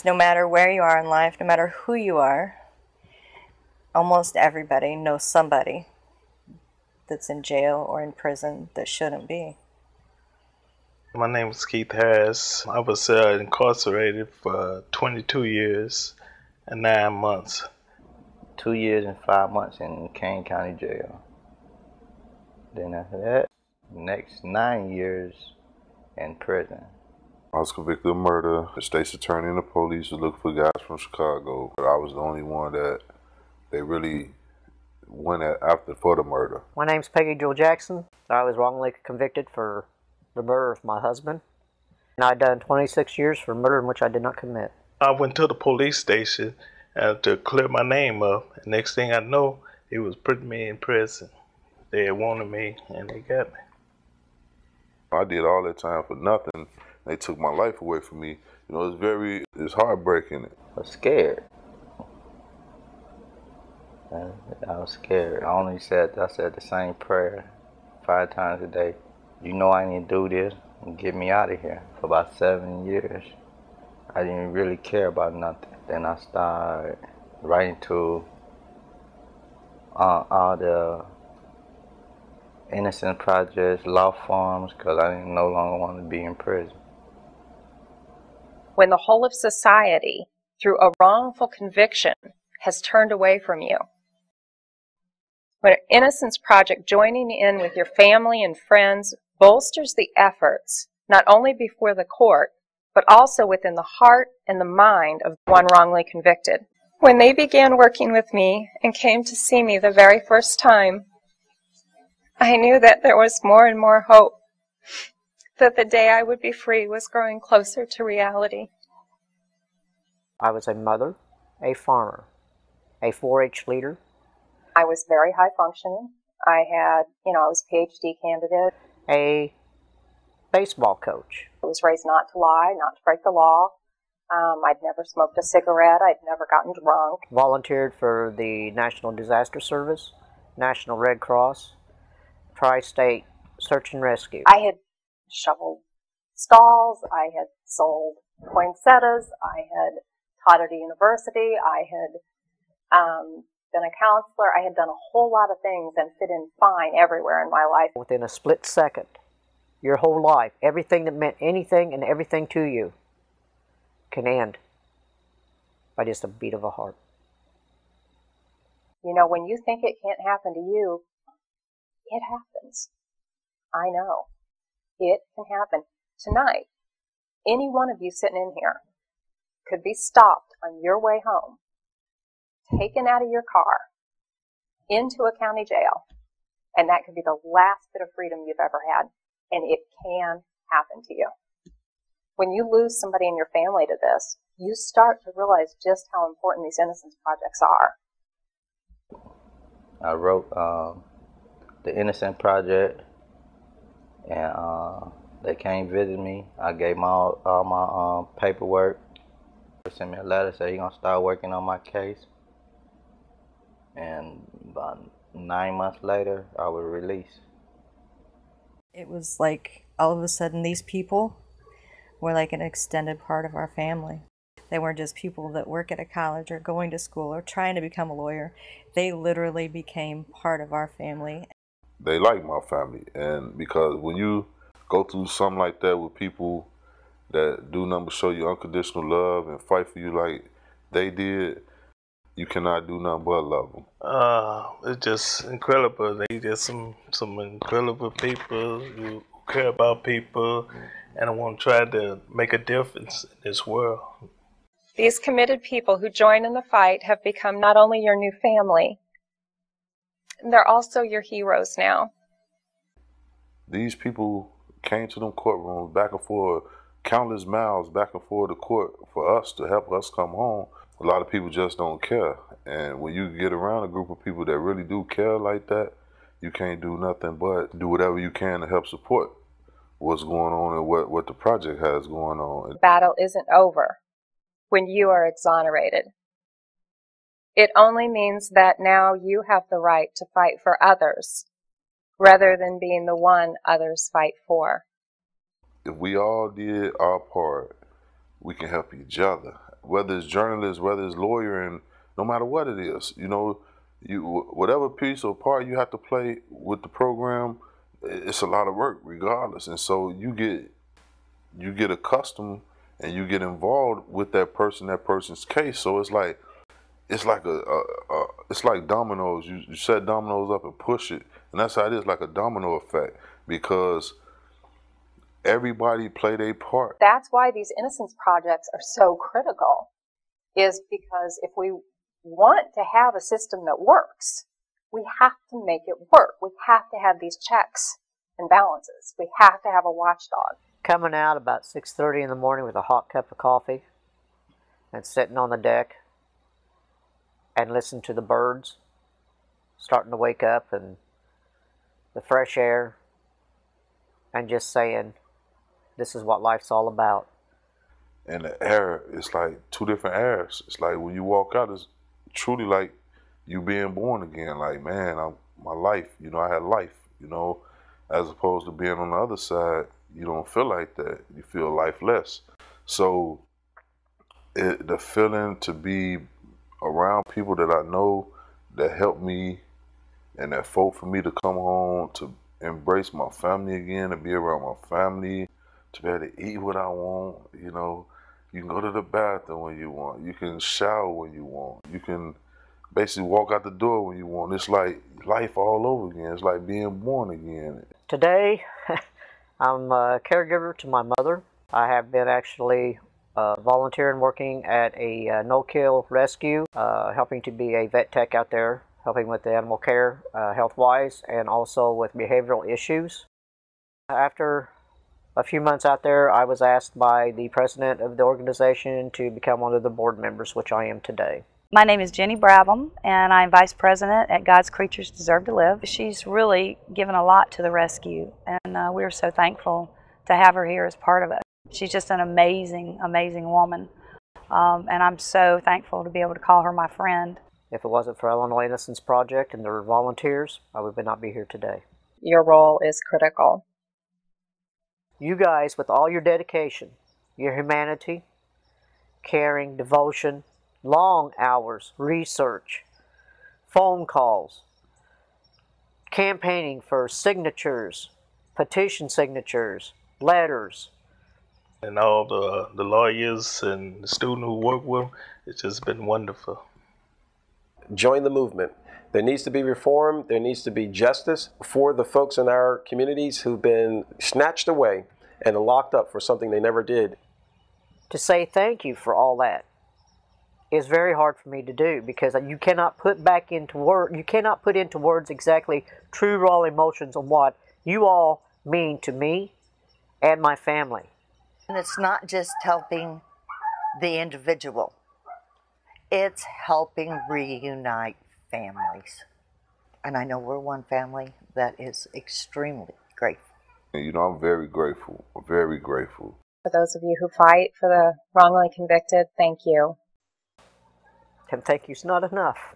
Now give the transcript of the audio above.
No matter where you are in life, no matter who you are, almost everybody knows somebody that's in jail or in prison that shouldn't be. My name is Keith Harris. I was incarcerated for 22 years and 9 months. 2 years and 5 months in Kane County Jail. Then after that, next 9 years in prison. I was convicted of murder. The state's attorney and the police were looking for guys from Chicago. But I was the only one that they really went after for the murder. My name's Peggy Joe Jackson. I was wrongly convicted for the murder of my husband. And I'd done 26 years for murder in which I did not commit. I went to the police station to clear my name up. And next thing I know, it was putting me in prison. They had wanted me and they got me. I did all that time for nothing. They took my life away from me. You know, it's heartbreaking. I was scared. I was scared. I said the same prayer 5 times a day. You know I need to do this and get me out of here. For about 7 years, I didn't really care about nothing. Then I started writing to all the Innocence projects, law firms, because I didn't no longer want to be in prison. When the whole of society, through a wrongful conviction, has turned away from you. When an Innocence Project joining in with your family and friends bolsters the efforts, not only before the court, but also within the heart and the mind of one wrongly convicted. When they began working with me and came to see me the very first time, I knew that there was more and more hope, that the day I would be free was growing closer to reality. I was a mother, a farmer, a 4-H leader. I was very high functioning. I was a PhD candidate. A baseball coach. I was raised not to lie, not to break the law. I'd never smoked a cigarette. I'd never gotten drunk. Volunteered for the National Disaster Service, National Red Cross, Tri-State Search and Rescue. I had shoveled stalls. I had sold poinsettias. I had taught at a university. I had been a counselor. I had done a whole lot of things and fit in fine everywhere in my life. Within a split second, your whole life, everything that meant anything and everything to you can end by just a beat of a heart. You know, when you think it can't happen to you, it happens. I know. It can happen. Tonight, any one of you sitting in here could be stopped on your way home, taken out of your car, into a county jail, and that could be the last bit of freedom you've ever had, and it can happen to you. When you lose somebody in your family to this, you start to realize just how important these Innocence projects are. I wrote the Innocence Project, and they came visit me. I gave all my paperwork. They sent me a letter saying you're gonna start working on my case, and about 9 months later, I was released. It was like all of a sudden these people were like an extended part of our family. They weren't just people that work at a college or going to school or trying to become a lawyer. They literally became part of our family. They like my family, and because when you go through something like that with people that do nothing but show you unconditional love and fight for you like they did, you cannot do nothing but love them. It's just incredible. They just some incredible people who care about people and want to try to make a difference in this world. These committed people who join in the fight have become not only your new family, they're also your heroes now. These people came to them courtrooms back and forth, countless miles back and forth to court for us to help us come home. A lot of people just don't care. And when you get around a group of people that really do care like that, you can't do nothing but do whatever you can to help support what's going on and what the project has going on. The battle isn't over when you are exonerated. It only means that now you have the right to fight for others rather than being the one others fight for. If we all did our part, we can help each other. whether it's journalist, whether it's lawyer, and no matter what it is, you know, whatever piece or part you have to play with the program, it's a lot of work regardless. And so you get accustomed and you get involved with that person's case. So it's like it's like dominoes. You set dominoes up and push it, and that's how it is, like a domino effect, because everybody play their part. That's why these innocence projects are so critical, is because if we want to have a system that works, we have to make it work. We have to have these checks and balances. We have to have a watchdog. Coming out about 6:30 in the morning with a hot cup of coffee and sitting on the deck and listening to the birds starting to wake up and the fresh air, and just saying, this is what life's all about. And the air, it's like two different airs. It's like when you walk out, it's truly like you being born again. Like, man, my life, you know, I had life, you know, as opposed to being on the other side, you don't feel like that. You feel lifeless. So the feeling to be around people that I know that help me and that fought for me to come home, to embrace my family again, to be around my family, to be able to eat what I want, you know. You can go to the bathroom when you want. You can shower when you want. You can basically walk out the door when you want. It's like life all over again. It's like being born again. Today, I'm a caregiver to my mother. I have been actually volunteering working at a no-kill rescue, helping to be a vet tech out there, helping with the animal care health-wise, and also with behavioral issues. After a few months out there, I was asked by the president of the organization to become one of the board members, which I am today. My name is Jenny Brabham, and I'm Vice President at God's Creatures Deserve to Live. She's really given a lot to the rescue, and we're so thankful to have her here as part of it. She's just an amazing, amazing woman, and I'm so thankful to be able to call her my friend. If it wasn't for Illinois Innocence Project and their volunteers, I would not be here today. Your role is critical. You guys, with all your dedication, your humanity, caring, devotion, long hours, research, phone calls, campaigning for signatures, petition signatures, letters. And all the lawyers and the students who work with them, it's just been wonderful. Join the movement. There needs to be reform. There needs to be justice for the folks in our communities who've been snatched away and locked up for something they never did. To say thank you for all that is very hard for me to do, because you cannot put back into you cannot put into words exactly true raw emotions on what you all mean to me and my family. And it's not just helping the individual. It's helping reunite families. And I know we're one family that is extremely grateful. You know, I'm very grateful, very grateful. For those of you who fight for the wrongly convicted, thank you. And thank you's not enough.